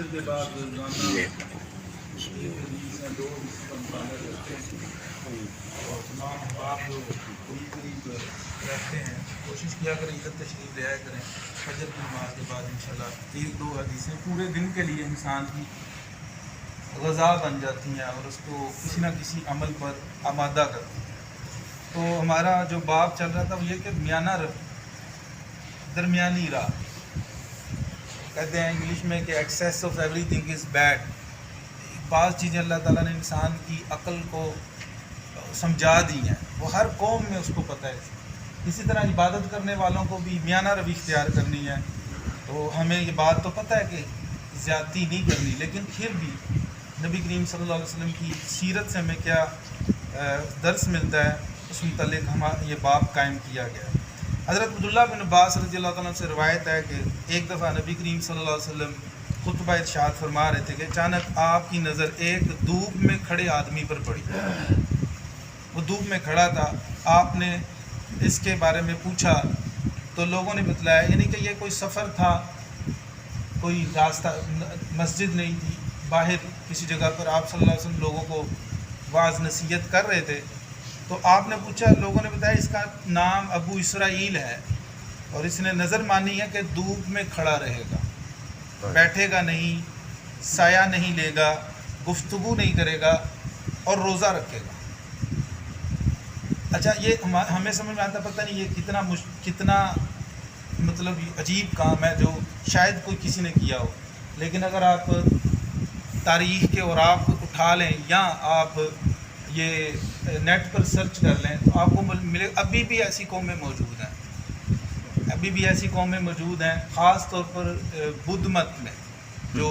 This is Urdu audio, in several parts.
فجر کے بعد روزانہ ایک حدیث ہیں 2 حدیث کا مطالعہ کرتے ہیں اور تمام احباب جو قریب رہتے ہیں کوشش کیا کریں ادھر تشریف لے آیا کریں فجر کی نماز کے بعد انشاءاللہ 1-2 حدیثیں پورے دن کے لیے انسان کی غذا بن جاتی ہیں اور اس کو کسی نہ کسی عمل پر آمادہ کرتی ہیں۔ تو ہمارا جو باب چل رہا تھا وہ یہ کہ میانہ درمیانی راہ، کہتے ہیں انگلش میں کہ access of every thing is bad. بعض چیزیں اللہ تعالیٰ نے انسان کی عقل کو سمجھا دی ہیں، وہ ہر قوم میں اس کو پتہ ہے۔ اسی طرح عبادت کرنے والوں کو بھی میانہ روی اختیار کرنی ہے۔ تو ہمیں یہ بات تو پتہ ہے کہ زیادتی نہیں کرنی، لیکن پھر بھی نبی کریم صلی اللہ علیہ وسلم کی سیرت سے ہمیں کیا درس ملتا ہے، اس متعلق یہ باب قائم کیا گیا ہے۔ حضرت عبداللہ بن عباس رضی اللہ تعالیٰ سے روایت ہے کہ ایک دفعہ نبی کریم صلی اللہ علیہ وسلم خطبہ ارشاد فرما رہے تھے کہ اچانک آپ کی نظر ایک دھوپ میں کھڑے آدمی پر پڑی۔ وہ دھوپ میں کھڑا تھا، آپ نے اس کے بارے میں پوچھا تو لوگوں نے بتلایا، یعنی کہ یہ کوئی سفر تھا، کوئی راستہ، مسجد نہیں تھی، باہر کسی جگہ پر آپ صلی اللہ علیہ وسلم لوگوں کو واعظ نصیحت کر رہے تھے۔ تو آپ نے پوچھا، لوگوں نے بتایا اس کا نام ابو اسرائیل ہے اور اس نے نظر مانی ہے کہ دھوپ میں کھڑا رہے گا، بیٹھے گا نہیں، سایہ نہیں لے گا، گفتگو نہیں کرے گا اور روزہ رکھے گا۔ اچھا، یہ ہمیں سمجھ میں آتا، پتہ نہیں یہ کتنا مطلب عجیب کام ہے جو شاید کوئی کسی نے کیا ہو، لیکن اگر آپ تاریخ کے اوراق اٹھا لیں یا آپ یہ نیٹ پر سرچ کر لیں تو آپ کو ملے، ابھی بھی ایسی قومیں موجود ہیں، ابھی بھی ایسی قومیں موجود ہیں، خاص طور پر بدھ مت میں، جو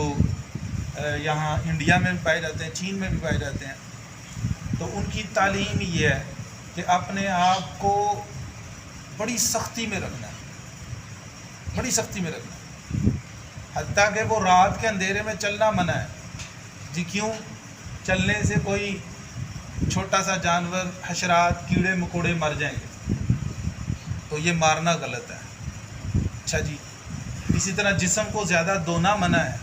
یہاں انڈیا میں بھی پائے جاتے ہیں، چین میں بھی پائے جاتے ہیں۔ تو ان کی تعلیم یہ ہے کہ اپنے آپ کو بڑی سختی میں رکھنا ہے، بڑی سختی میں رکھنا ہے، حتیٰ کہ وہ رات کے اندھیرے میں چلنا منع ہے۔ جی کیوں؟ چلنے سے کوئی چھوٹا سا جانور، حشرات، کیڑے مکوڑے مر جائیں گے، تو یہ مارنا غلط ہے۔ اچھا جی، اسی طرح جسم کو زیادہ دھونا منع ہے،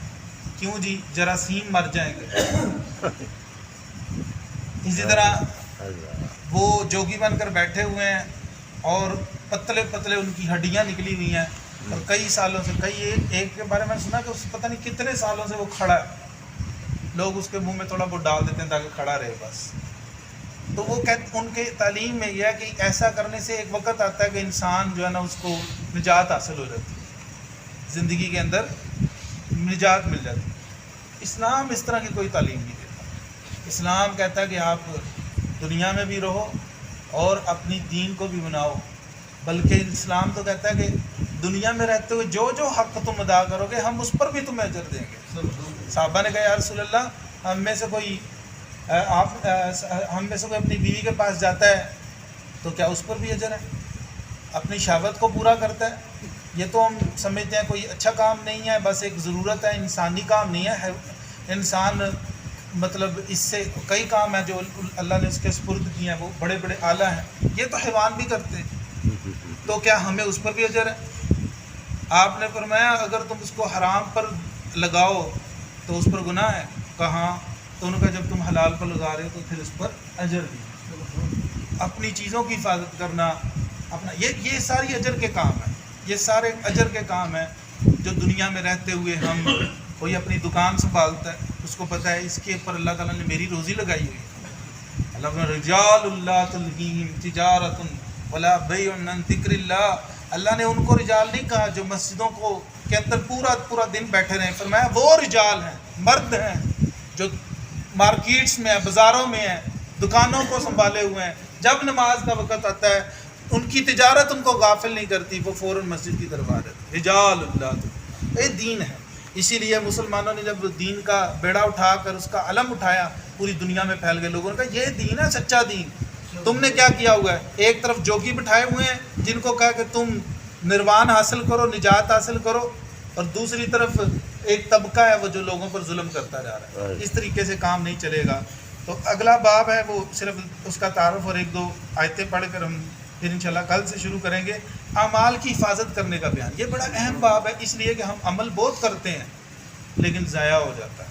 کیوں جی؟ جراثیم مر جائیں گے۔ اسی طرح وہ جوگی بن کر بیٹھے ہوئے ہیں اور پتلے پتلے ان کی ہڈیاں نکلی ہوئی ہیں اور کئی سالوں سے، ایک کے بارے میں سنا کہ اس پتہ نہیں کتنے سالوں سے وہ کھڑا ہے، لوگ اس کے منہ میں تھوڑا بہت ڈال دیتے ہیں تاکہ کھڑا رہے بس۔ تو وہ ان کے تعلیم میں یہ ہے کہ ایسا کرنے سے ایک وقت آتا ہے کہ انسان جو ہے نا اس کو نجات حاصل ہو جاتی ہے، زندگی کے اندر نجات مل جاتی ہے۔ اسلام اس طرح کی کوئی تعلیم نہیں دیتا۔ اسلام کہتا ہے کہ آپ دنیا میں بھی رہو اور اپنی دین کو بھی بناؤ، بلکہ اسلام تو کہتا ہے کہ دنیا میں رہتے ہوئے جو جو حق تم ادا کرو گے ہم اس پر بھی تمہیں اجر دیں گے۔ صحابہ نے کہا یا رسول اللہ، ہم میں سے کوئی اپنی بیوی کے پاس جاتا ہے تو کیا اس پر بھی اجر ہے؟ اپنی شہوت کو پورا کرتا ہے، یہ تو ہم سمجھتے ہیں کوئی اچھا کام نہیں ہے، بس ایک ضرورت ہے، انسانی کام نہیں ہے۔ انسان مطلب اس سے کئی کام ہیں جو اللہ نے اس کے سپرد کیے ہیں، وہ بڑے بڑے اعلیٰ ہیں، یہ تو حیوان بھی کرتے ہیں، تو کیا ہمیں اس پر بھی اجر ہے؟ آپ نے فرمایا اگر تم اس کو حرام پر لگاؤ تو اس پر گناہ ہے، کہاں؟ تو انہوں نے کہا جب تم حلال پر لگا رہے ہو تو پھر اس پر اجر بھی۔ اپنی چیزوں کی حفاظت کرنا، اپنا یہ ساری اجر کے کام ہیں، یہ سارے اجر کے کام ہیں جو دنیا میں رہتے ہوئے ہم، کوئی اپنی دکان سنبھالتا ہے، اس کو پتہ ہے اس کے اوپر اللہ تعالیٰ نے میری روزی لگائی ہوئی ہے۔ اللہ رجال اللہ تلہیہم تجارت ولا بیع عن ذکر اللہ، اللہ نے ان کو رجال نہیں کہا جو مسجدوں کو کے اندر پورا دن بیٹھے رہے، فرمایا وہ رجال ہیں، مرد ہیں جو مارکیٹس میں ہیں، بازاروں میں ہیں، دکانوں کو سنبھالے ہوئے ہیں، جب نماز کا وقت آتا ہے ان کی تجارت ان کو غافل نہیں کرتی، وہ فوراً مسجد کی طرف آ جاتے۔ رجال اللہ، یہ دین ہے۔ اسی لیے مسلمانوں نے جب دین کا بیڑا اٹھا کر اس کا علم اٹھایا، پوری دنیا میں پھیل گئے، لوگوں نے کہا یہ دین ہے سچا دین۔ تم نے کیا کیا ہوا ہے؟ ایک طرف جوگی بٹھائے ہوئے ہیں جن کو کہا کہ تم نروان حاصل کرو، نجات حاصل کرو، اور دوسری طرف ایک طبقہ ہے وہ جو لوگوں پر ظلم کرتا جا رہا ہے۔ اس طریقے سے کام نہیں چلے گا۔ تو اگلا باب ہے وہ صرف اس کا تعارف اور 1-2 آیتیں پڑھ کر ہم پھر انشاءاللہ کل سے شروع کریں گے۔ اعمال کی حفاظت کرنے کا بیان، یہ بڑا اہم باب ہے، اس لیے کہ ہم عمل بہت کرتے ہیں لیکن ضائع ہو جاتا ہے،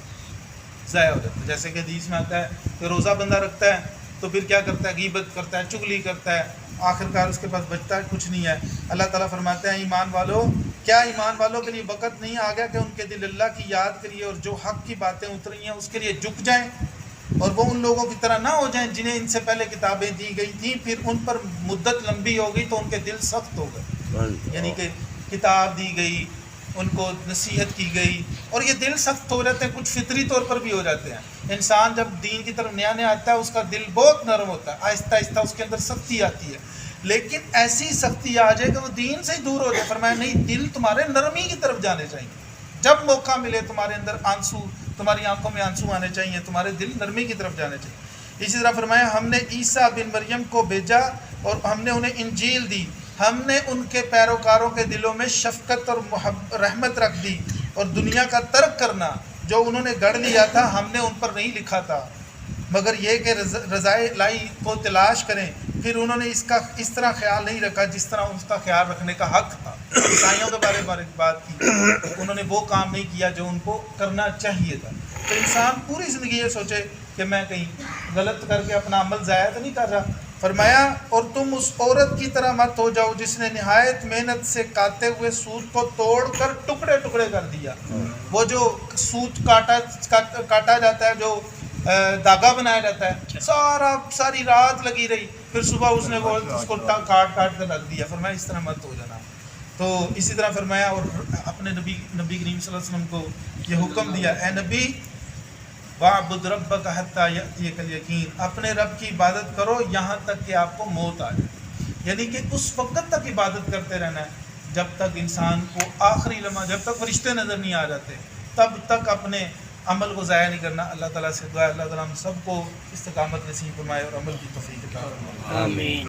ضائع ہو جاتا ہے. جیسے کہ حدیث میں آتا ہے کہ روزہ بندہ رکھتا ہے تو پھر کیا کرتا ہے؟ غیبت کرتا ہے، چغلی کرتا ہے، آخر کار اس کے پاس بچتا ہے کچھ نہیں ہے. اللہ تعالیٰ فرماتے ہیں ایمان والو، کیا ایمان والوں کے لیے وقت نہیں آ گیا کہ ان کے دل اللہ کی یاد کریے اور جو حق کی باتیں اتری ہیں اس کے لیے جھک جائیں، اور وہ ان لوگوں کی طرح نہ ہو جائیں جنہیں ان سے پہلے کتابیں دی گئی تھیں، پھر ان پر مدت لمبی ہو گئی تو ان کے دل سخت ہو گئے. یعنی کہ کتاب دی گئی، ان کو نصیحت کی گئی اور یہ دل سخت ہو جاتے ہیں. کچھ فطری طور پر بھی ہو جاتے ہیں. انسان جب دین کی طرف نیا نیا آتا ہے اس کا دل بہت نرم ہوتا ہے، آہستہ آہستہ اس کے اندر سختی آتی ہے، لیکن ایسی سختی آ جائے کہ وہ دین سے ہی دور ہو جائے. فرمایا نہیں، دل تمہارے نرمی کی طرف جانے چاہیے. جب موقع ملے تمہارے اندر آنسو، تمہاری آنکھوں میں آنسو آنے چاہیے، تمہارے دل نرمی کی طرف جانے چاہیے. اسی طرح فرمایا ہم نے عیسیٰ بن مریم کو بھیجا اور ہم نے انہیں انجیل دی، ہم نے ان کے پیروکاروں کے دلوں میں شفقت اور رحمت رکھ دی، اور دنیا کا ترک کرنا جو انہوں نے گڑھ لیا تھا ہم نے ان پر نہیں لکھا تھا، مگر یہ کہ رضائے الہی کو تلاش کریں. پھر انہوں نے اس طرح خیال نہیں رکھا جس طرح اس کا خیال رکھنے کا حق تھا. عیسائیوں کے بارے میں بات کی، انہوں نے وہ کام نہیں کیا جو ان کو کرنا چاہیے تھا. تو انسان پوری زندگی یہ سوچے کہ میں کہیں غلط کر کے اپنا عمل ضائع تو نہیں کر رہا. فرمایا اور تم اس عورت کی طرح مت ہو جاؤ جس نے نہایت محنت سے کاتے ہوئے سوت کو توڑ کر ٹکڑے ٹکڑے کر دیا. وہ جو سوت کاٹا جاتا ہے، جو دھاگا بنایا جاتا ہے، ساری رات لگی رہی، پھر صبح اس نے وہ اس کو کاٹ کر رکھ دیا. فرمایا اس طرح مت ہو جانا. تو اسی طرح فرمایا اور اپنے نبی کریم صلی اللہ علیہ وسلم کو یہ حکم دیا، اے نبی وَاعْبُدْ رَبَّكَ حَتَّى يَأْتِيَكَ الْيَقِينُ، اپنے رب کی عبادت کرو یہاں تک کہ آپ کو موت آ جائے. یعنی کہ اس وقت تک عبادت کرتے رہنا ہے جب تک انسان کو آخری لمحہ، جب تک فرشتے نظر نہیں آ جاتے تب تک اپنے عمل کو ضائع نہیں کرنا. اللہ تعالیٰ سے دعا ہے اللہ تعالیٰ ہم سب کو استقامت نصیب فرمائے اور عمل کی توفیق عطا فرمائے. آمین.